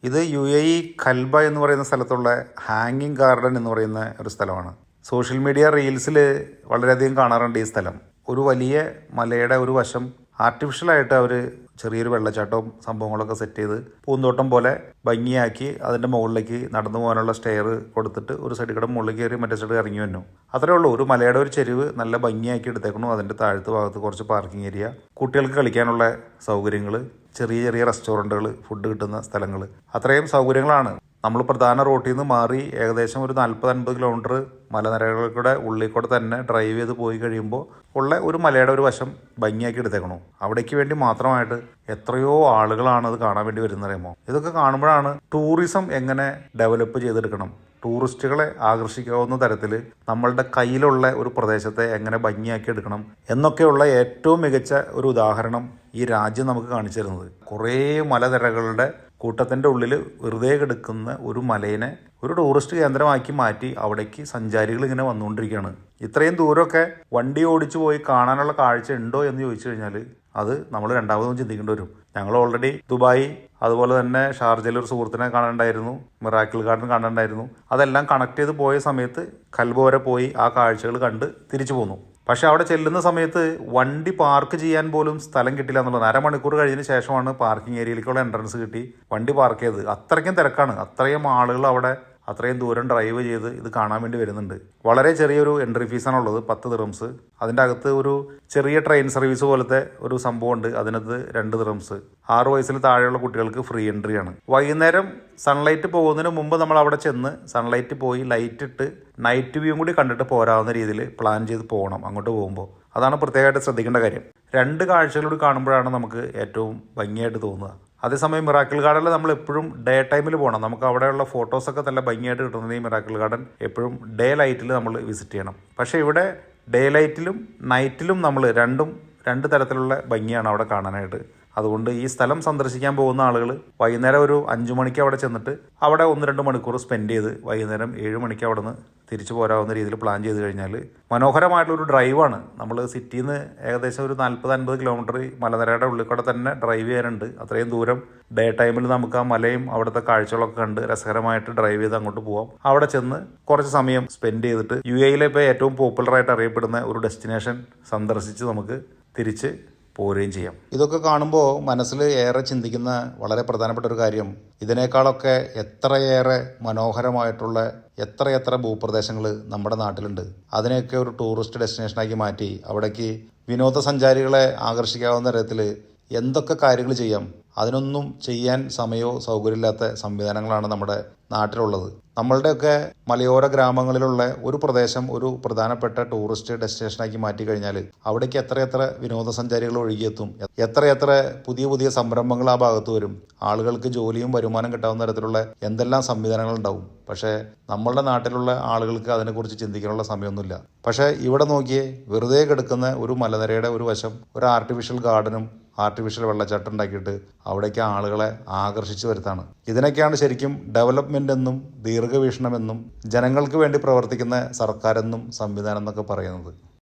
ഇത് UAE ഖൽബ എന്ന് പറയുന്ന സ്ഥലത്തുള്ള ഹാങ്ങിങ് ഗാർഡൻ എന്ന് പറയുന്ന ഒരു സ്ഥലമാണ്. സോഷ്യൽ മീഡിയ റീൽസിൽ വളരെയധികം കാണാറുണ്ട് ഈ സ്ഥലം. ഒരു വലിയ മലയുടെ ഒരു വശം ആർട്ടിഫിഷ്യലായിട്ട് അവർ ചെറിയൊരു വെള്ളച്ചാട്ടവും സംഭവങ്ങളൊക്കെ സെറ്റ് ചെയ്ത് പൂന്തോട്ടം പോലെ ഭംഗിയാക്കി അതിൻ്റെ മുകളിലേക്ക് നടന്നു പോകാനുള്ള സ്റ്റെയർ കൊടുത്തിട്ട് ഒരു സൈഡിൽ കൂടെ മുകളിൽ കയറി മറ്റേ സൈഡ് ഇറങ്ങി വന്നു. അത്രേ ഉള്ളൂ. ഒരു മലയുടെ ഒരു ചെരുവ് നല്ല ഭംഗിയാക്കി എടുത്തേക്കണു. അതിൻ്റെ താഴത്ത് ഭാഗത്ത് കുറച്ച് പാർക്കിംഗ് ഏരിയ, കുട്ടികൾക്ക് കളിക്കാനുള്ള സൗകര്യങ്ങൾ, ചെറിയ ചെറിയ റെസ്റ്റോറൻറ്റുകൾ, ഫുഡ് കിട്ടുന്ന സ്ഥലങ്ങൾ, അത്രയും സൗകര്യങ്ങളാണ്. നമ്മൾ പ്രധാന റോട്ടിൽ നിന്ന് മാറി ഏകദേശം ഒരു 40-50 കിലോമീറ്റർ മലനിരകളുടെ ഉള്ളിൽ കൂടെ തന്നെ ഡ്രൈവ് ചെയ്ത് പോയി കഴിയുമ്പോൾ ഉള്ള ഒരു മലയുടെ ഒരു വശം ഭംഗിയാക്കി എടുത്തേക്കണു. അവിടേക്ക് വേണ്ടി മാത്രമായിട്ട് എത്രയോ ആളുകളാണ് അത് കാണാൻ വേണ്ടി വരുന്നറിയുമോ. ഇതൊക്കെ കാണുമ്പോഴാണ് ടൂറിസം എങ്ങനെ ഡെവലപ്പ് ചെയ്തെടുക്കണം, ടൂറിസ്റ്റുകളെ ആകർഷിക്കാവുന്ന തരത്തിൽ നമ്മളുടെ കയ്യിലുള്ള ഒരു പ്രദേശത്തെ എങ്ങനെ ഭംഗിയാക്കി എടുക്കണം എന്നൊക്കെയുള്ള ഏറ്റവും മികച്ച ഒരു ഉദാഹരണം ഈ രാജ്യം നമുക്ക് കാണിച്ചു തരുന്നത്. കുറേ മലനിരകളുടെ കൂട്ടത്തിൻ്റെ ഉള്ളിൽ വെറുതെ കിടക്കുന്ന ഒരു മലയിനെ ഒരു ടൂറിസ്റ്റ് കേന്ദ്രമാക്കി മാറ്റി അവിടേക്ക് സഞ്ചാരികൾ ഇങ്ങനെ വന്നുകൊണ്ടിരിക്കുകയാണ്. ഇത്രയും ദൂരമൊക്കെ വണ്ടി ഓടിച്ചു പോയി കാണാനുള്ള കാഴ്ച ഉണ്ടോ എന്ന് ചോദിച്ചു കഴിഞ്ഞാൽ അത് നമ്മൾ രണ്ടാമതും ചിന്തിക്കേണ്ടി വരും. ഞങ്ങൾ ഓൾറെഡി ദുബായ്, അതുപോലെ തന്നെ ഷാർജയിൽ ഒരു സുഹൃത്തിനെ കാണാനുണ്ടായിരുന്നു, മിറാക്കിൾ ഗാർഡൻ കാണാനുണ്ടായിരുന്നു. അതെല്ലാം കണക്ട് ചെയ്ത് പോയ സമയത്ത് ഖൽബ വരെ പോയി ആ കാഴ്ചകൾ കണ്ട് തിരിച്ചു പോന്നു. പക്ഷെ അവിടെ ചെല്ലുന്ന സമയത്ത് വണ്ടി പാർക്ക് ചെയ്യാൻ പോലും സ്ഥലം കിട്ടില്ല എന്നുള്ളത്. അരമണിക്കൂർ കഴിഞ്ഞതിന് ശേഷമാണ് പാർക്കിംഗ് ഏരിയയിലേക്കുള്ള എൻട്രൻസ് കിട്ടി വണ്ടി പാർക്ക് ചെയ്തത്. അത്രയ്ക്കും തിരക്കാണ്. അത്രയും ആളുകൾ അവിടെ അത്രയും ദൂരം ഡ്രൈവ് ചെയ്ത് ഇത് കാണാൻ വേണ്ടി വരുന്നുണ്ട്. വളരെ ചെറിയൊരു എൻട്രി ഫീസാണുള്ളത്, 10 ദിർഹംസ്. അതിൻ്റെ അകത്ത് ഒരു ചെറിയ ട്രെയിൻ സർവീസ് പോലത്തെ ഒരു സംഭവമുണ്ട്, അതിനകത്ത് 2 ദിർഹംസ്. 6 വയസ്സിൽ താഴെയുള്ള കുട്ടികൾക്ക് ഫ്രീ എൻട്രിയാണ്. വൈകുന്നേരം സൺലൈറ്റ് പോകുന്നതിന് മുമ്പ് നമ്മൾ അവിടെ ചെന്ന് സൺലൈറ്റ് പോയി ലൈറ്റ് ഇട്ട് നൈറ്റ് വ്യൂ കൂടി കണ്ടിട്ട് പോരാവുന്ന രീതിയിൽ പ്ലാൻ ചെയ്ത് പോകണം അങ്ങോട്ട് പോകുമ്പോൾ. അതാണ് പ്രത്യേകമായിട്ട് ശ്രദ്ധിക്കേണ്ട കാര്യം. 2 കാഴ്ചകളൂടി കാണുമ്പോഴാണ് നമുക്ക് ഏറ്റവും ഭംഗിയായിട്ട് തോന്നുക. അതേസമയം മിറാക്കിൾ ഗാർഡനിൽ നമ്മൾ എപ്പോഴും ഡേ ടൈമിൽ പോകണം. നമുക്ക് അവിടെയുള്ള ഫോട്ടോസൊക്കെ നല്ല ഭംഗിയായിട്ട് കിട്ടുന്നത് ഈ മിറാക്കിൾ ഗാർഡൻ എപ്പോഴും ഡേ ലൈറ്റിൽ നമ്മൾ വിസിറ്റ് ചെയ്യണം. പക്ഷേ ഇവിടെ ഡേ ലൈറ്റിലും നൈറ്റിലും നമ്മൾ രണ്ട് തരത്തിലുള്ള ഭംഗിയാണ് അവിടെ കാണാനായിട്ട്. അതുകൊണ്ട് ഈ സ്ഥലം സന്ദർശിക്കാൻ പോകുന്ന ആളുകൾ വൈകുന്നേരം ഒരു 5 മണിക്ക് അവിടെ ചെന്നിട്ട് അവിടെ 1-2 മണിക്കൂർ സ്പെൻഡ് ചെയ്ത് വൈകുന്നേരം 7 മണിക്ക് അവിടെ നിന്ന് തിരിച്ചു പോരാവുന്ന രീതിയിൽ പ്ലാൻ ചെയ്ത് കഴിഞ്ഞാൽ മനോഹരമായിട്ടുള്ളൊരു ഡ്രൈവാണ്. നമ്മൾ സിറ്റിയിൽ നിന്ന് ഏകദേശം ഒരു 40-50 കിലോമീറ്റർ മലനിരയുടെ ഉള്ളിൽ കൂടെ തന്നെ ഡ്രൈവ് ചെയ്യാനുണ്ട്. അത്രയും ദൂരം ഡേ ടൈമിൽ നമുക്ക് ആ മലയും അവിടുത്തെ കാഴ്ചകളൊക്കെ കണ്ട് രസകരമായിട്ട് ഡ്രൈവ് ചെയ്ത് അങ്ങോട്ട് പോവാം. അവിടെ ചെന്ന് കുറച്ച് സമയം സ്പെൻഡ് ചെയ്തിട്ട് UAEയിലെ ഇപ്പോൾ ഏറ്റവും പോപ്പുലറായിട്ട് അറിയപ്പെടുന്ന ഒരു ഡെസ്റ്റിനേഷൻ സന്ദർശിച്ച് നമുക്ക് തിരിച്ച് പോരുകയും ചെയ്യാം. ഇതൊക്കെ കാണുമ്പോൾ മനസ്സിൽ ഏറെ ചിന്തിക്കുന്ന വളരെ പ്രധാനപ്പെട്ട ഒരു കാര്യം, ഇതിനേക്കാളൊക്കെ എത്രയേറെ മനോഹരമായിട്ടുള്ള എത്രയെത്ര ഭൂപ്രദേശങ്ങൾ നമ്മുടെ നാട്ടിലുണ്ട്. അതിനെയൊക്കെ ഒരു ടൂറിസ്റ്റ് ഡെസ്റ്റിനേഷനാക്കി മാറ്റി അവിടേക്ക് വിനോദസഞ്ചാരികളെ ആകർഷിക്കാവുന്ന തരത്തിൽ എന്തൊക്കെ കാര്യങ്ങൾ ചെയ്യാം, അതിനൊന്നും ചെയ്യാൻ സമയമോ സൗകര്യമില്ലാത്ത സംവിധാനങ്ങളാണ് നമ്മുടെ നാട്ടിലുള്ളത്. നമ്മളുടെയൊക്കെ മലയോര ഗ്രാമങ്ങളിലുള്ള ഒരു പ്രദേശം ഒരു പ്രധാനപ്പെട്ട ടൂറിസ്റ്റ് ഡെസ്റ്റിനേഷനാക്കി മാറ്റി കഴിഞ്ഞാൽ അവിടേക്ക് എത്രയെത്ര വിനോദസഞ്ചാരികൾ ഒഴുകിയെത്തും, എത്രയെത്ര പുതിയ സംരംഭങ്ങൾ ആ ഭാഗത്ത് വരും. ആളുകൾക്ക് ജോലിയും വരുമാനം കിട്ടാവുന്ന തരത്തിലുള്ള എന്തെല്ലാം സംവിധാനങ്ങൾ ഉണ്ടാവും. പക്ഷേ നമ്മളുടെ നാട്ടിലുള്ള ആളുകൾക്ക് അതിനെക്കുറിച്ച് ചിന്തിക്കാനുള്ള സമയമൊന്നുമില്ല. പക്ഷേ ഇവിടെ നോക്കിയേ, വെറുതെ കിടക്കുന്ന ഒരു മലനിരയുടെ ഒരു വശം ഒരു ആർട്ടിഫിഷ്യൽ ഗാർഡനും ആർട്ടിഫിഷ്യൽ വെള്ളച്ചാട്ടം ഉണ്ടാക്കിയിട്ട് അവിടേക്ക് ആളുകളെ ആകർഷിച്ചു വരുത്താണ്. ഇതിനൊക്കെയാണ് ശരിക്കും ഡെവലപ്മെൻ്റ് എന്നും ദീർഘവീക്ഷണമെന്നും ജനങ്ങൾക്ക് വേണ്ടി പ്രവർത്തിക്കുന്ന സർക്കാരെന്നും സംവിധാനം എന്നൊക്കെ പറയുന്നത്.